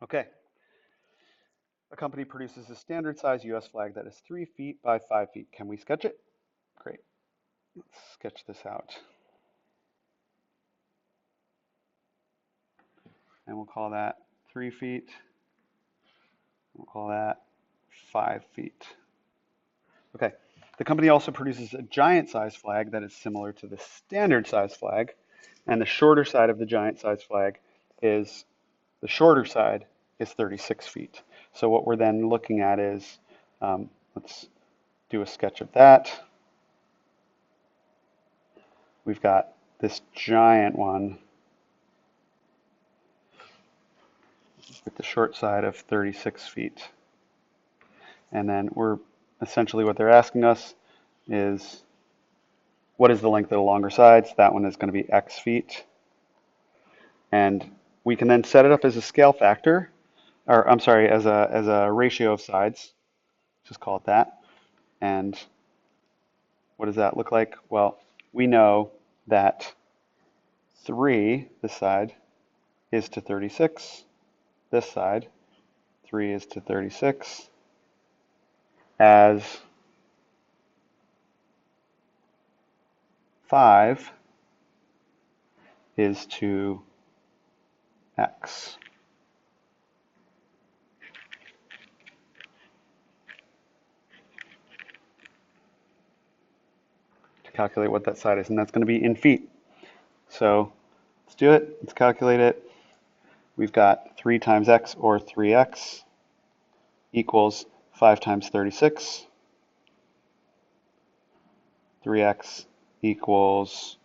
Okay, a company produces a standard size US flag that is 3 feet by 5 feet. Can we sketch it? Great. Let's sketch this out. And we'll call that 3 feet. We'll call that 5 feet. Okay. The company also produces a giant size flag that is similar to the standard size flag. And the shorter side of the giant size flag is, the shorter side is 36 feet. So what we're then looking at is, let's do a sketch of that. We've got this giant one with the short side of 36 feet. And then we're essentially, what they're asking us is, what is the length of the longer sides? That one is going to be X feet. And we can then set it up as a scale factor, or I'm sorry, as a ratio of sides. Just call it that. And what does that look like? Well, we know that 3, this side, is to 36. This side, 3 is to 36. As 5 is to X. To calculate what that side is, and that's going to be in feet. So let's do it. Let's calculate it. We've got 3 times X, or 3X, equals 5 times 36. 3X equals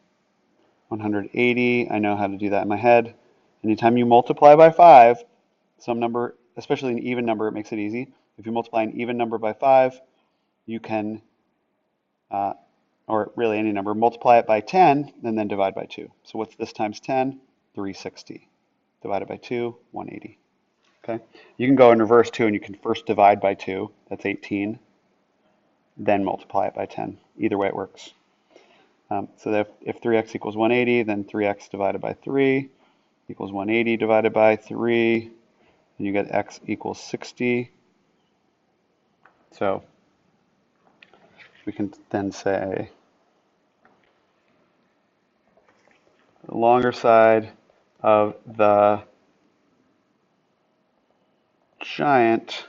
180. I know how to do that in my head. Anytime you multiply by 5, some number, especially an even number, it makes it easy. If you multiply an even number by 5, you can, or really any number, multiply it by 10 and then divide by 2. So what's this times 10? 360. Divided by 2, 180. Okay. You can go in reverse too, and you can first divide by 2. That's 18. Then multiply it by 10. Either way it works. So that if 3x equals 180, then 3x divided by 3 equals 180 divided by 3, and you get x equals 60. So we can then say the longer side of the giant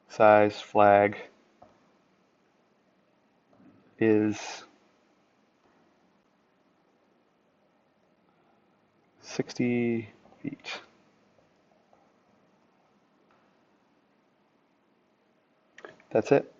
size flag is 60 feet. That's it.